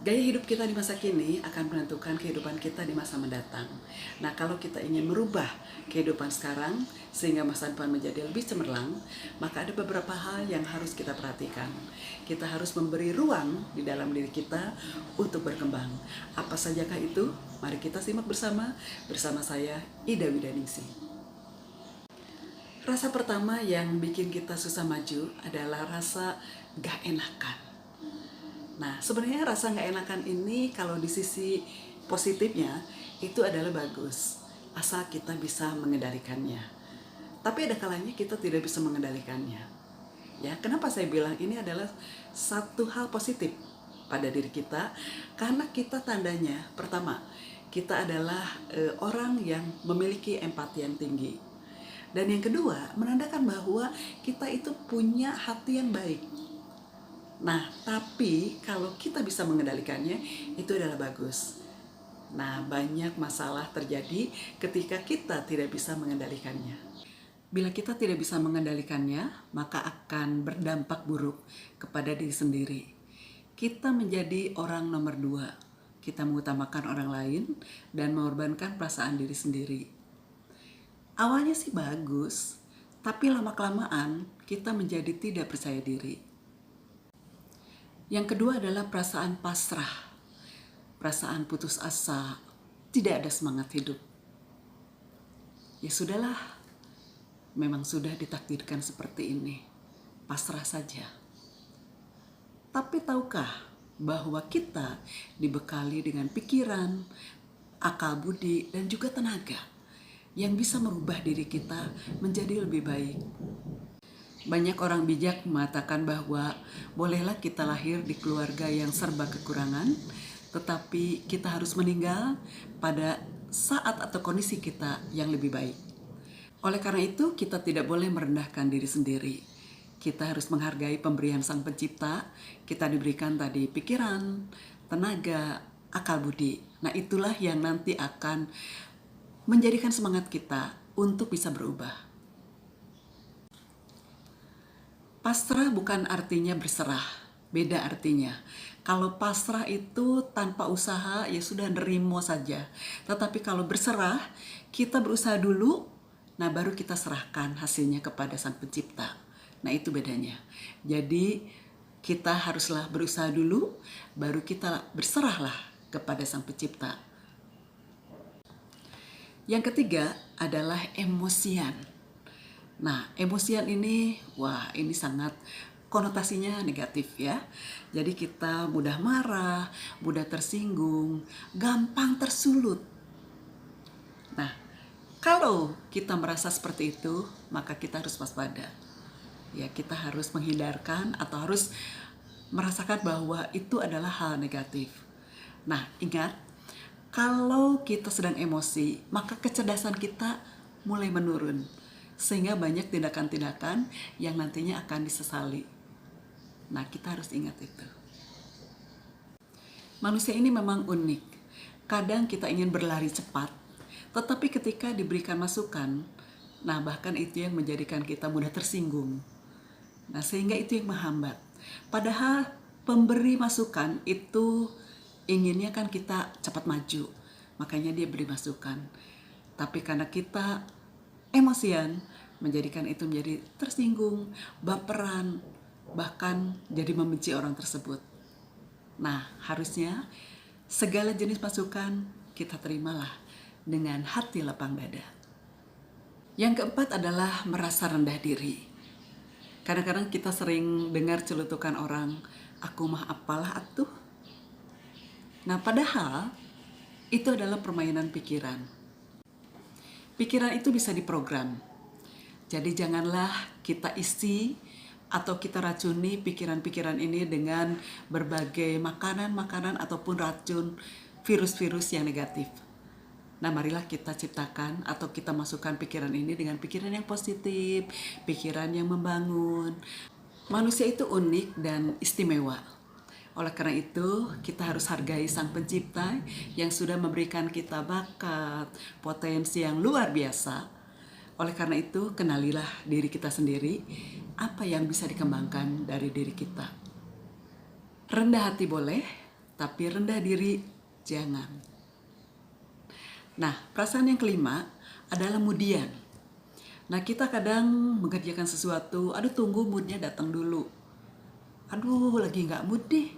Gaya hidup kita di masa kini akan menentukan kehidupan kita di masa mendatang. Nah, kalau kita ingin merubah kehidupan sekarang sehingga masa depan menjadi lebih cemerlang, maka ada beberapa hal yang harus kita perhatikan. Kita harus memberi ruang di dalam diri kita untuk berkembang. Apa sajakah itu? Mari kita simak bersama saya, Ida Widaningsih. Rasa pertama yang bikin kita susah maju adalah rasa gak enakan. Nah, sebenarnya rasa nggak enakan ini kalau di sisi positifnya itu adalah bagus, asal kita bisa mengendalikannya. Tapi ada kalanya kita tidak bisa mengendalikannya. Ya, kenapa saya bilang ini adalah satu hal positif pada diri kita? Karena kita tandanya, pertama, kita adalah orang yang memiliki empati yang tinggi. Dan yang kedua, menandakan bahwa kita itu punya hati yang baik. Nah, tapi kalau kita bisa mengendalikannya, itu adalah bagus. Nah, banyak masalah terjadi ketika kita tidak bisa mengendalikannya. Bila kita tidak bisa mengendalikannya, maka akan berdampak buruk kepada diri sendiri. Kita menjadi orang nomor dua. Kita mengutamakan orang lain dan mengorbankan perasaan diri sendiri. Awalnya sih bagus, tapi lama-kelamaan kita menjadi tidak percaya diri. Yang kedua adalah perasaan pasrah, perasaan putus asa, tidak ada semangat hidup. Ya sudahlah, memang sudah ditakdirkan seperti ini, pasrah saja. Tapi tahukah bahwa kita dibekali dengan pikiran, akal budi, dan juga tenaga yang bisa merubah diri kita menjadi lebih baik. Banyak orang bijak mengatakan bahwa bolehlah kita lahir di keluarga yang serba kekurangan, tetapi kita harus meninggal pada saat atau kondisi kita yang lebih baik. Oleh karena itu, kita tidak boleh merendahkan diri sendiri. Kita harus menghargai pemberian Sang Pencipta. Kita diberikan tadi pikiran, tenaga, akal budi. Nah, itulah yang nanti akan menjadikan semangat kita untuk bisa berubah. Pasrah bukan artinya berserah, beda artinya. Kalau pasrah itu tanpa usaha ya sudah nerimo saja. Tetapi kalau berserah, kita berusaha dulu, nah baru kita serahkan hasilnya kepada Sang Pencipta. Nah itu bedanya. Jadi kita haruslah berusaha dulu, baru kita berserahlah kepada Sang Pencipta. Yang ketiga adalah emosian. Nah, emosian ini, wah ini sangat konotasinya negatif ya. Jadi kita mudah marah, mudah tersinggung, gampang tersulut. Nah, kalau kita merasa seperti itu, maka kita harus waspada. Ya, kita harus menghindarkan atau harus merasakan bahwa itu adalah hal negatif. Nah, ingat, kalau kita sedang emosi, maka kecerdasan kita mulai menurun. Sehingga banyak tindakan-tindakan yang nantinya akan disesali. Nah, kita harus ingat itu. Manusia ini memang unik. Kadang kita ingin berlari cepat, tetapi ketika diberikan masukan, nah bahkan itu yang menjadikan kita mudah tersinggung. Nah, sehingga itu yang menghambat. Padahal pemberi masukan itu inginnya kan kita cepat maju. Makanya dia beri masukan. Tapi karena kita emosian, menjadikan itu menjadi tersinggung, baperan, bahkan jadi membenci orang tersebut. Nah, harusnya segala jenis masukan kita terimalah dengan hati lapang dada. Yang keempat adalah merasa rendah diri. Kadang-kadang kita sering dengar celutukan orang, aku mah apalah atuh. Nah, padahal itu adalah permainan pikiran. Pikiran itu bisa diprogram. Jadi janganlah kita isi atau kita racuni pikiran-pikiran ini dengan berbagai makanan-makanan ataupun racun virus-virus yang negatif. Nah, marilah kita ciptakan atau kita masukkan pikiran ini dengan pikiran yang positif, pikiran yang membangun. Manusia itu unik dan istimewa. Oleh karena itu, kita harus hargai Sang Pencipta yang sudah memberikan kita bakat, potensi yang luar biasa. Oleh karena itu, kenalilah diri kita sendiri, apa yang bisa dikembangkan dari diri kita. Rendah hati boleh, tapi rendah diri jangan. Nah, perasaan yang kelima adalah moodian. Nah, kita kadang mengerjakan sesuatu, aduh tunggu moodnya datang dulu. Aduh, lagi nggak mood deh.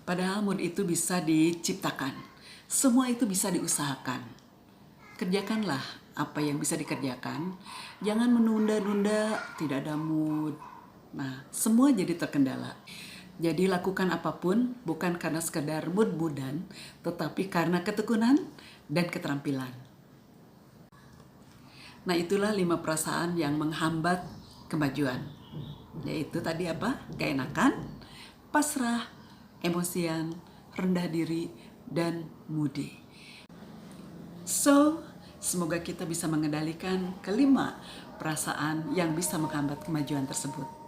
Padahal mood itu bisa diciptakan. Semua itu bisa diusahakan. Kerjakanlah apa yang bisa dikerjakan. Jangan menunda-nunda, tidak ada mood. Nah, semua jadi terkendala. Jadi lakukan apapun bukan karena sekedar mood-moodan, tetapi karena ketekunan dan keterampilan. Nah, itulah 5 perasaan yang menghambat kemajuan. Yaitu tadi apa? Keenakan, pasrah, emosian, rendah diri, dan moody. So, semoga kita bisa mengendalikan kelima perasaan yang bisa menghambat kemajuan tersebut.